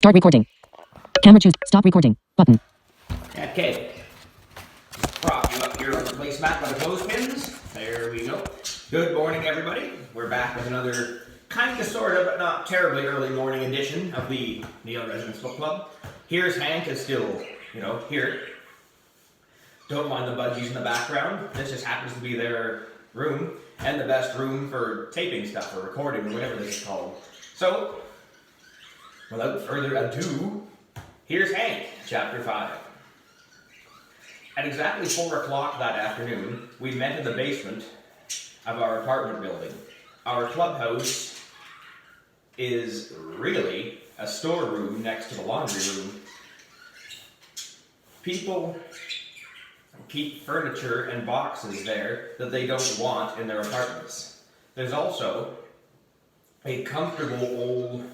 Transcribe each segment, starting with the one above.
Start recording. Camera choose. Stop recording. Button. Okay. Prop you up here on the placemat by the clothespins. There we go. Good morning, everybody. We're back with another kind of, sort of, but not terribly early morning edition of the Neill Residence Book Club. Here's Hank is still, here. Don't mind the budgies in the background. This just happens to be their room, and the best room for taping stuff, or recording, or whatever this is called. So, without further ado, here's Hank, Chapter 5. At exactly 4 o'clock that afternoon, we met in the basement of our apartment building. Our clubhouse is really a storeroom next to the laundry room. People keep furniture and boxes there that they don't want in their apartments. There's also a comfortable old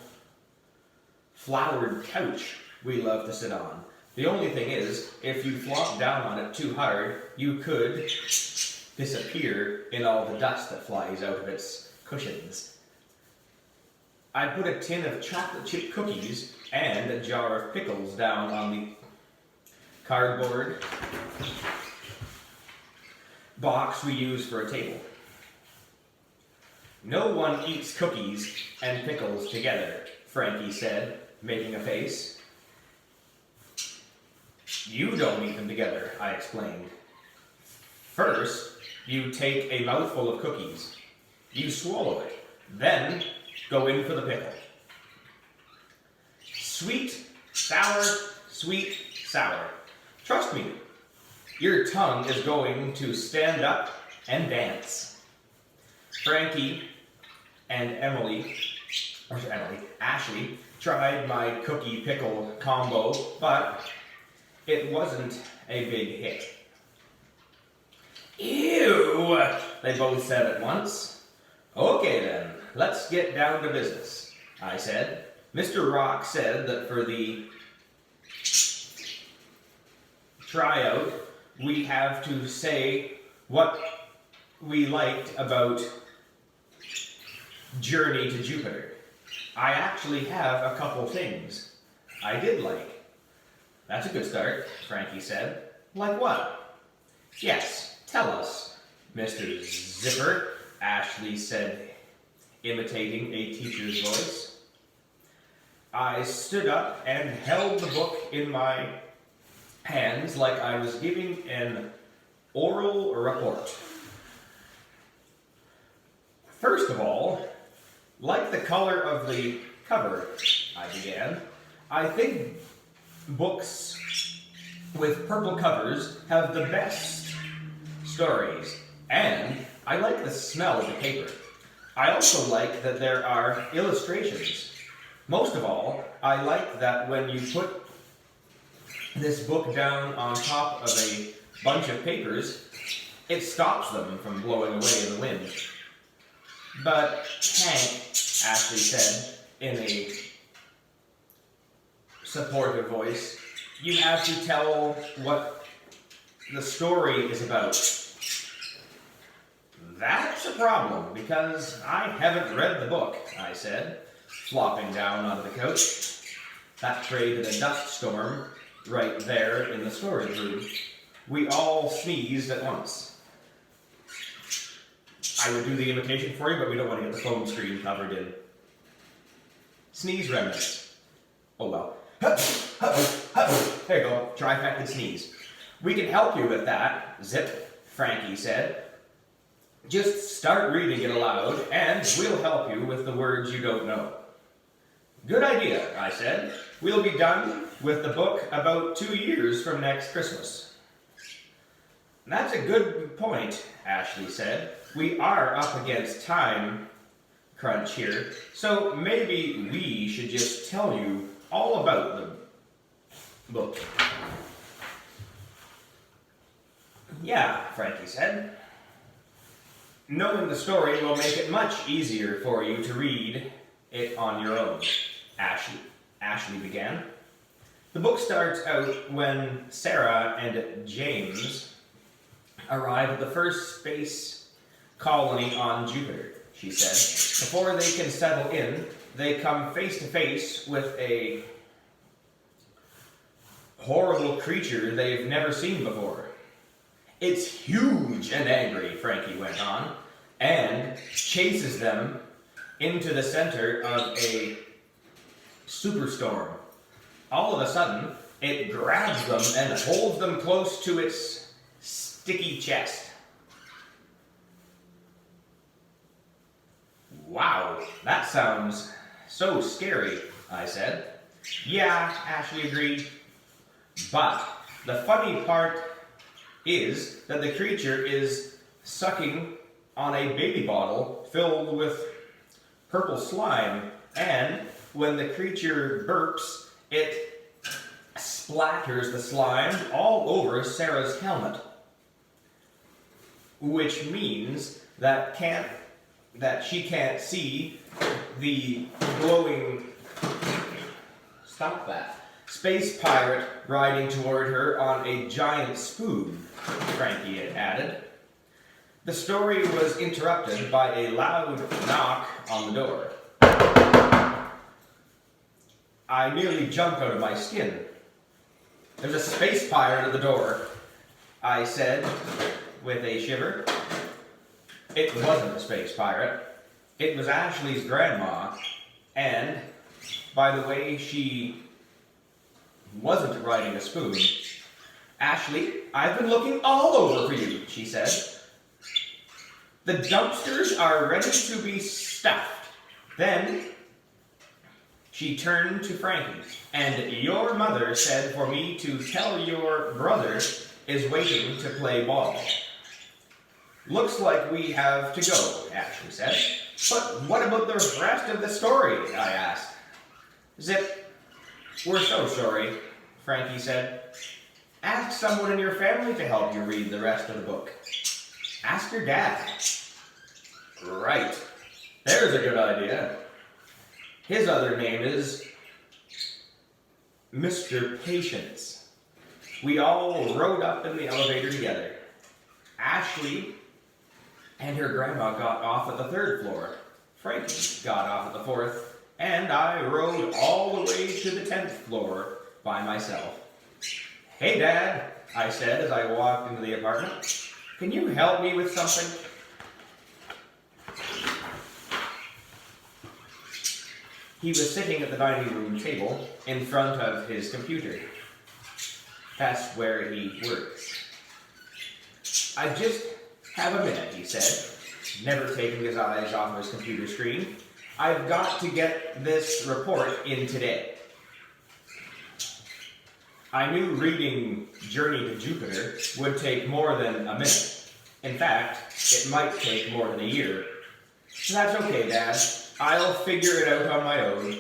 flowered couch we love to sit on. The only thing is, if you flop down on it too hard, you could disappear in all the dust that flies out of its cushions. I put a tin of chocolate chip cookies and a jar of pickles down on the cardboard box we use for a table. No one eats cookies and pickles together, Frankie said, making a face. You don't eat them together, I explained. First, you take a mouthful of cookies. You swallow it, then go in for the pickle. Sweet, sour, sweet, sour. Trust me, your tongue is going to stand up and dance. Frankie and Ashley tried my cookie pickle combo, but it wasn't a big hit. Ew, they both said at once. Okay then, let's get down to business, I said. Mr. Rock said that for the tryout, we have to say what we liked about Journey to Jupiter. I actually have a couple things I did like. That's a good start, Frankie said. Like what? Yes, tell us, Mr. Zipper, Ashley said, imitating a teacher's voice. I stood up and held the book in my hands like I was giving an oral report. First of all, like the color of the cover, I began, I think books with purple covers have the best stories, and I like the smell of the paper. I also like that there are illustrations. Most of all, I like that when you put this book down on top of a bunch of papers, it stops them from blowing away in the wind. But Hank, Ashley said in a supportive voice, you have to tell what the story is about. That's a problem, because I haven't read the book, I said, flopping down onto the couch. That created a dust storm right there in the storage room. We all sneezed at once. I would do the imitation for you, but we don't want to get the phone screen covered in sneeze remnants. Oh well. There you go. Trifecta sneeze. We can help you with that, Zip, Frankie said. Just start reading it aloud, and we'll help you with the words you don't know. Good idea, I said. We'll be done with the book about 2 years from next Christmas. That's a good point, Ashley said. We are up against time crunch here, so maybe we should just tell you all about the book. Yeah, Frankie said. Knowing the story will make it much easier for you to read it on your own, Ashley began. The book starts out when Sarah and James arrive at the first space colony on Jupiter, she said. Before they can settle in, they come face to face with a horrible creature they've never seen before. It's huge and angry, Frankie went on, and chases them into the center of a superstorm. All of a sudden, it grabs them and holds them close to its sticky chest. Wow, that sounds so scary, I said. Yeah, Ashley agreed. But the funny part is that the creature is sucking on a baby bottle filled with purple slime, and when the creature burps, it splatters the slime all over Sarah's helmet, which means that she can't see the glowing, stop that, space pirate riding toward her on a giant spoon, Frankie had added. The story was interrupted by a loud knock on the door. I nearly jumped out of my skin. There's a space pirate at the door, I said with a shiver. It wasn't a space pirate. It was Ashley's grandma, and by the way, she wasn't riding a spoon. Ashley, I've been looking all over for you, she said. The dumpsters are ready to be stuffed. Then she turned to Frankie, and your mother said for me to tell your brother is waiting to play ball. Looks like we have to go, Ashley said. But what about the rest of the story? I asked. Zip, we're so sorry, Frankie said. Ask someone in your family to help you read the rest of the book. Ask your dad. Right. There's a good idea. His other name is Mr. Patience. We all rode up in the elevator together. Ashley and her grandma got off at the 3rd floor. Frankie got off at the 4th, and I rode all the way to the 10th floor by myself. Hey, Dad, I said as I walked into the apartment. Can you help me with something? He was sitting at the dining room table in front of his computer. That's where he works. I just have a minute, he said, never taking his eyes off of his computer screen. I've got to get this report in today. I knew reading Journey to Jupiter would take more than a minute. In fact, it might take more than a year. That's okay, Dad. I'll figure it out on my own.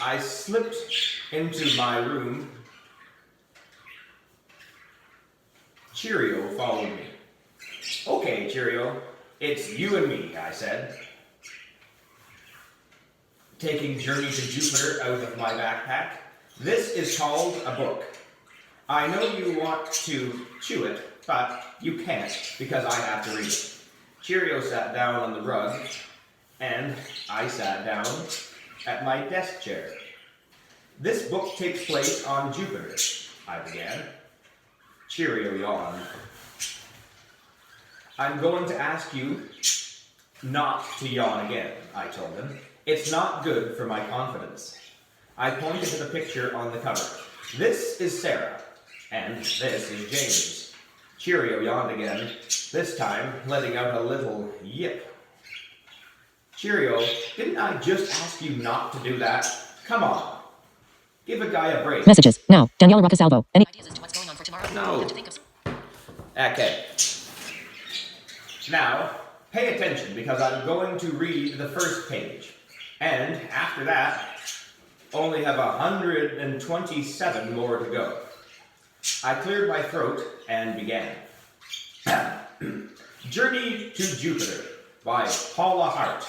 I slipped into my room. Cheerio followed me. Okay, Cheerio, it's you and me, I said, taking Journey to Jupiter out of my backpack. This is called a book. I know you want to chew it, but you can't because I have to read it. Cheerio sat down on the rug, and I sat down at my desk chair. This book takes place on Jupiter, I began. Cheerio yawned. I'm going to ask you not to yawn again, I told him. It's not good for my confidence. I pointed to the picture on the cover. This is Sarah, and this is James. Cheerio yawned again, this time letting out a little yip. Cheerio, didn't I just ask you not to do that? Come on. Give a guy a break. Messages. Now. Daniela Roccasalvo. Any ideas as to what's going on for tomorrow? No. Okay. Now, pay attention because I'm going to read the first page. And after that, only have 127 more to go. I cleared my throat and began. Journey to Jupiter by Paula Hart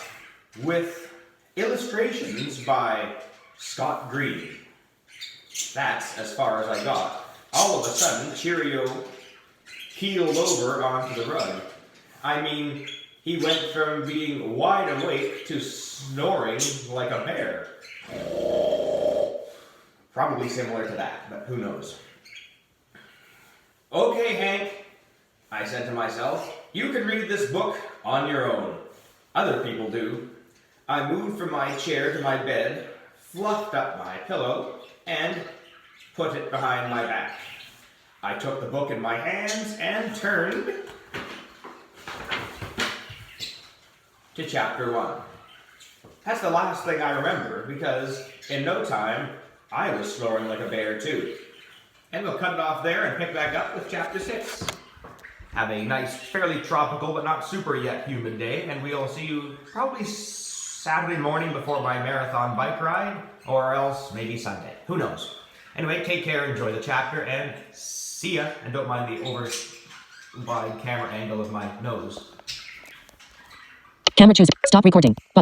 with illustrations by Scott Green. That's as far as I got. All of a sudden, Cheerio keeled over onto the rug. I mean, he went from being wide awake to snoring like a bear. Probably similar to that, but who knows. Okay, Hank, I said to myself, you can read this book on your own. Other people do. I moved from my chair to my bed, fluffed up my pillow, and put it behind my back. I took the book in my hands and turned to chapter 1. That's the last thing I remember, because in no time, I was snoring like a bear too. And we'll cut it off there and pick back up with chapter 6. Have a nice, fairly tropical, but not super yet humid day, and we'll see you probably Saturday morning before my marathon bike ride, or else maybe Sunday. Who knows? Anyway, take care, enjoy the chapter, and see ya. And don't mind the over-wide camera angle of my nose. Camera choose. Stop recording. Button.